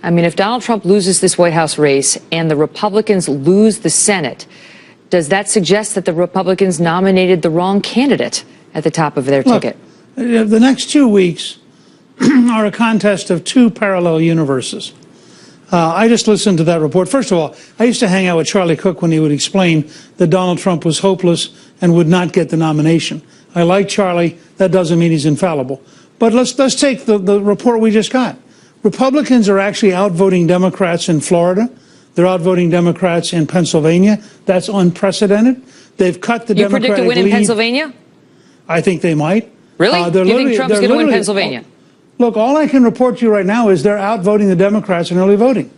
I mean, if Donald Trump loses this White House race and the Republicans lose the Senate, does that suggest that the Republicans nominated the wrong candidate at the top of their ticket? The next 2 weeks are a contest of two parallel universes. I just listened to that report. First of all, I used to hang out with Charlie Cook when he would explain that Donald Trump was hopeless and would not get the nomination. I like Charlie. That doesn't mean he's infallible. But let's take the report we just got. Republicans are actually outvoting Democrats in Florida. They're outvoting Democrats in Pennsylvania. That's unprecedented. They've cut the Democratic lead. You predict a win in Pennsylvania? I think they might. Really? Do you think Trump's going to win Pennsylvania? Look, all I can report to you right now is they're outvoting the Democrats in early voting,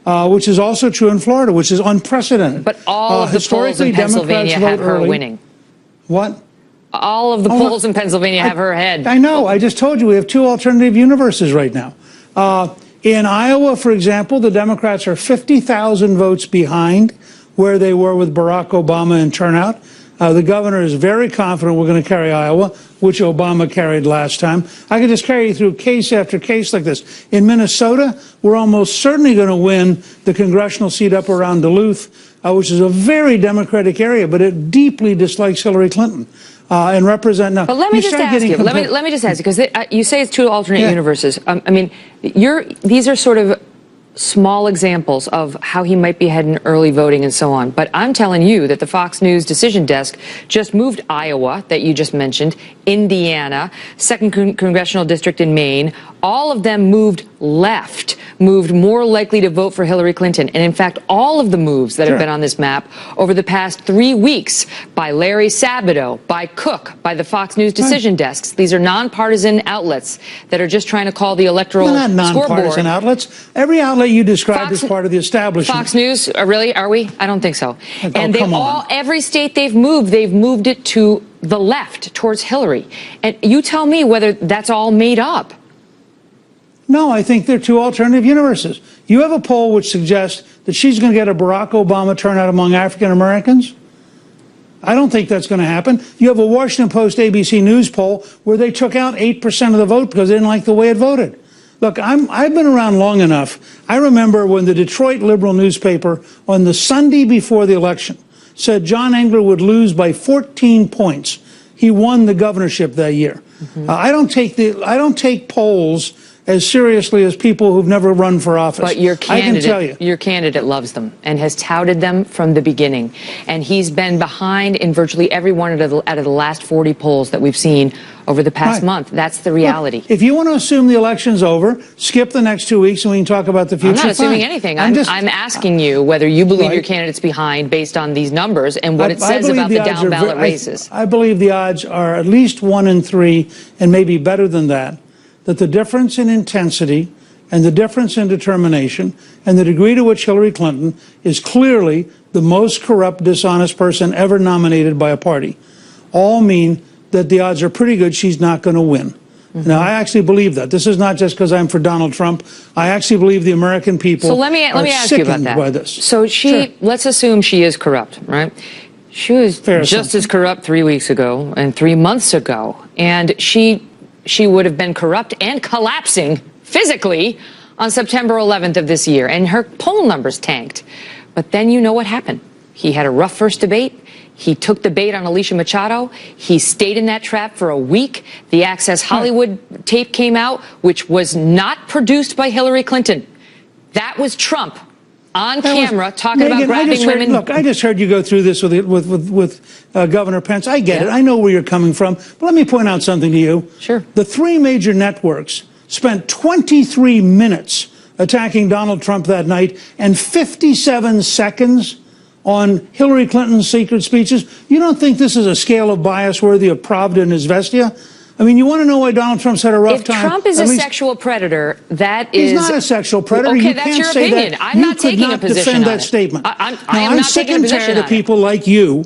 which is also true in Florida, which is unprecedented. But all of the polls in Pennsylvania have her winning. What? All of the polls in Pennsylvania have her ahead. I know. I just told you we have two alternative universes right now. In Iowa, for example, the Democrats are 50,000 votes behind where they were with Barack Obama in turnout. The governor is very confident we're going to carry Iowa, which Obama carried last time. I could just carry you through case after case like this. In Minnesota, we're almost certainly going to win the congressional seat up around Duluth, which is a very Democratic area, but it deeply dislikes Hillary Clinton. And represent now. But let me just ask you. Let me just ask you, because you say it's two alternate universes. I mean, these are sort of small examples of how he might be heading early voting and so on. But I'm telling you that the Fox News decision desk just moved Iowa, that you just mentioned, Indiana, 2nd Congressional District in Maine. All of them moved left, moved more likely to vote for Hillary Clinton. And in fact, all of the moves that have been on this map over the past 3 weeks by Larry Sabato, by Cook, by the Fox News decision desks, these are nonpartisan outlets that are just trying to call the electoral scoreboard. Not nonpartisan outlets. Every outlet you described as part of the establishment. Fox News, really? Are we? I don't think so. And every state they've moved it to the left, towards Hillary. And you tell me whether that's all made up. No, I think they're two alternative universes. You have a poll which suggests that she's going to get a Barack Obama turnout among African Americans. I don't think that's going to happen. You have a Washington Post ABC News poll where they took out 8% of the vote because they didn't like the way it voted. Look, I've been around long enough. I remember when the Detroit Liberal newspaper on the Sunday before the election said John Engler would lose by 14 points. He won the governorship that year. I don't take polls as seriously as people who've never run for office. But your candidate, I can tell you. Your candidate loves them and has touted them from the beginning. And he's been behind in virtually every one out of the last 40 polls that we've seen over the past month. That's the reality. Look, if you want to assume the election's over, skip the next 2 weeks and we can talk about the future. I'm not assuming anything. I'm asking you whether you believe your candidate's behind based on these numbers and what it says about the down ballot races. I believe the odds are at least 1 in 3 and maybe better than that the difference in intensity and the difference in determination and the degree to which Hillary Clinton is clearly the most corrupt, dishonest person ever nominated by a party all mean that the odds are pretty good she's not going to win. Now, I actually believe that. This is not just because I'm for Donald Trump. I actually believe the American people so let me ask you about that. By this. So let's assume she is corrupt, right? She was just as corrupt 3 weeks ago and 3 months ago. And she would have been corrupt and collapsing physically on September 11th of this year, and her poll numbers tanked. But then you know what happened. He had a rough first debate. He took the bait on Alicia Machado. He stayed in that trap for a week. The Access Hollywood tape came out, which was not produced by Hillary Clinton. That was Trump on camera talking about grabbing women. Look, I just heard you go through this with Governor Pence. I get it. I know where you're coming from. But let me point out something to you. Sure. The 3 major networks spent 23 minutes attacking Donald Trump that night and 57 seconds on Hillary Clinton's secret speeches. You don't think this is a scale of bias worthy of Pravda and Izvestia? I mean, you want to know why Donald Trump's had a rough time? If Trump is a sexual predator, that is... He's not a sexual predator. Okay, you that's can't your say opinion. That. I'm not taking a position defend on that statement. I'm not taking a position on it. I'm sick and tired of people like you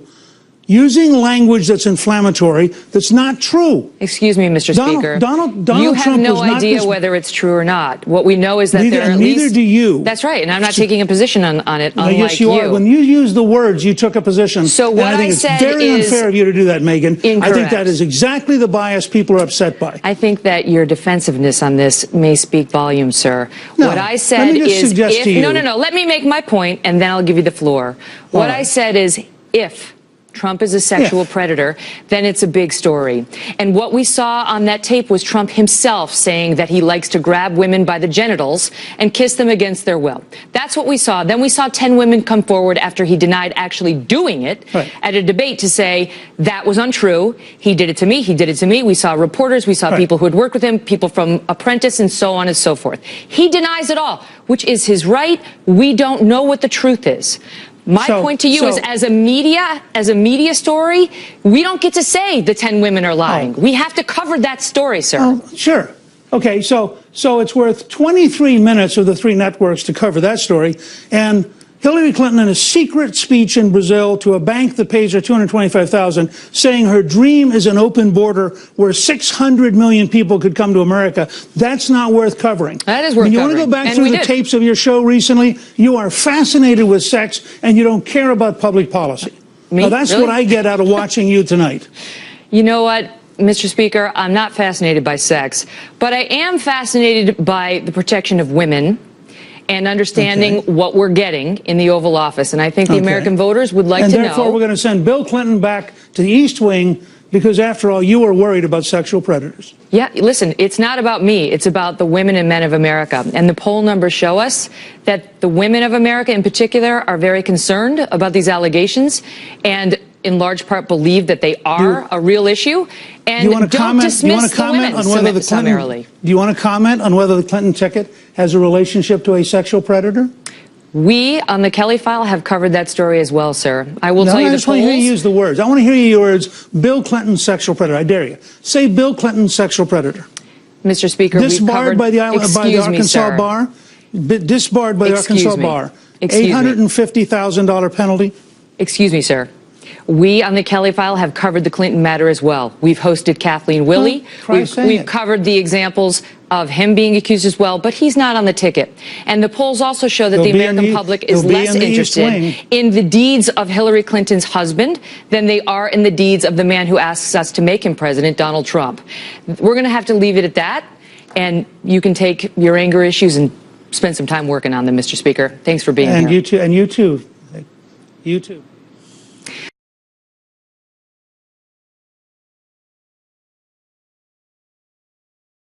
using language that's inflammatory, that's not true. Excuse me, Mr. Speaker. Donald you have Trump no idea whether it's true or not. What we know is that there are at least... Neither do you. That's right, and I'm not taking a position on it, unlike yes, you are. When you use the words, you took a position. So what I think it's very unfair of you to do that, Megyn. Incorrect. I think that is exactly the bias people are upset by. I think that your defensiveness on this may speak volumes, sir. No, what I said let me just is... suggest to you. No. Let me make my point, and then I'll give you the floor. What I said is, if Trump is a sexual predator, then it's a big story. And what we saw on that tape was Trump himself saying that he likes to grab women by the genitals and kiss them against their will. That's what we saw. Then we saw 10 women come forward after he denied actually doing it at a debate to say that was untrue. He did it to me. He did it to me. We saw reporters. We saw people who had worked with him, people from Apprentice, and so on and so forth. He denies it all, which is his right. We don't know what the truth is. My point to you is, as a media story, we don't get to say the 10 women are lying. We have to cover that story, sir. Oh, sure. Okay, so it's worth 23 minutes of the three networks to cover that story, and Hillary Clinton in a secret speech in Brazil to a bank that pays her $225,000, saying her dream is an open border where 600 million people could come to America. That's not worth covering. That is worth covering. You want to go back through the tapes of your show recently? You are fascinated with sex, and you don't care about public policy. Me? Now, that's what I get out of watching you tonight. You know what, Mr. Speaker? I'm not fascinated by sex, but I am fascinated by the protection of women and understanding what we're getting in the Oval Office. And I think the American voters would like to know. And therefore, we're going to send Bill Clinton back to the East Wing because, after all, you are worried about sexual predators. Yeah, listen, it's not about me. It's about the women and men of America. And the poll numbers show us that the women of America in particular are very concerned about these allegations and in large part believe that they are a real issue. And don't dismiss the women summarily. Do you want to comment on whether the Clinton ticket has a relationship to a sexual predator? We, on the Kelly file, have covered that story as well, sir. I will tell you the polls. I just want to hear you use the words. I want to hear you use words, Bill Clinton, sexual predator. I dare you. Say Bill Clinton, sexual predator. Mr. Speaker, disbarred by the Arkansas bar. Disbarred by the Arkansas bar. $850,000 penalty. Excuse me, sir. We on the Kelly file have covered the Clinton matter as well. We've hosted Kathleen Willey. We've covered the examples of him being accused as well, but he's not on the ticket. And the polls also show that the American public is less interested in the deeds of Hillary Clinton's husband than they are in the deeds of the man who asks us to make him president, Donald Trump. We're going to have to leave it at that, and you can take your anger issues and spend some time working on them, Mr. Speaker. Thanks for being here. And you too. You too.